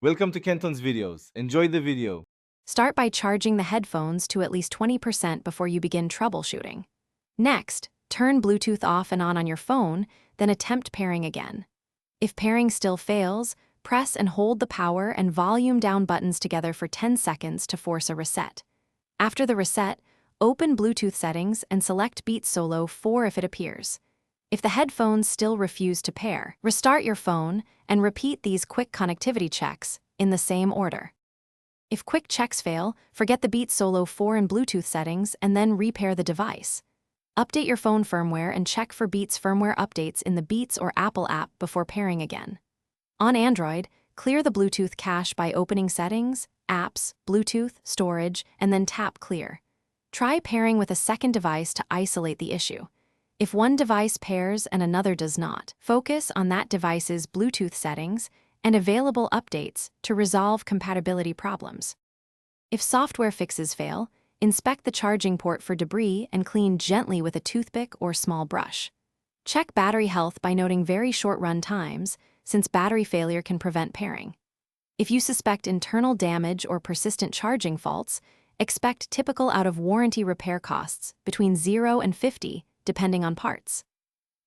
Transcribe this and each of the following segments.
Welcome to Kenton's videos. Enjoy the video. Start by charging the headphones to at least 20% before you begin troubleshooting. Next, turn Bluetooth off and on your phone, then attempt pairing again. If pairing still fails, press and hold the power and volume down buttons together for 10 seconds to force a reset. After the reset, open Bluetooth settings and select Beats Solo 4 if it appears. If the headphones still refuse to pair, restart your phone and repeat these quick connectivity checks in the same order. If quick checks fail, forget the Beats Solo 4 and Bluetooth settings and then repair the device. Update your phone firmware and check for Beats firmware updates in the Beats or Apple app before pairing again. On Android, clear the Bluetooth cache by opening Settings, Apps, Bluetooth, Storage, and then tap Clear. Try pairing with a second device to isolate the issue. If one device pairs and another does not, focus on that device's Bluetooth settings and available updates to resolve compatibility problems. If software fixes fail, inspect the charging port for debris and clean gently with a toothpick or small brush. Check battery health by noting very short run times, since battery failure can prevent pairing. If you suspect internal damage or persistent charging faults, expect typical out-of-warranty repair costs between 0 and 50, depending on parts.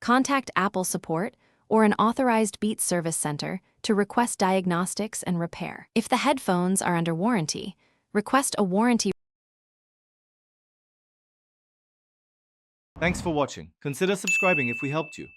Contact Apple support or an authorized Beats service center to request diagnostics and repair. If the headphones are under warranty, request a warranty. Thanks for watching. Consider subscribing if we helped you.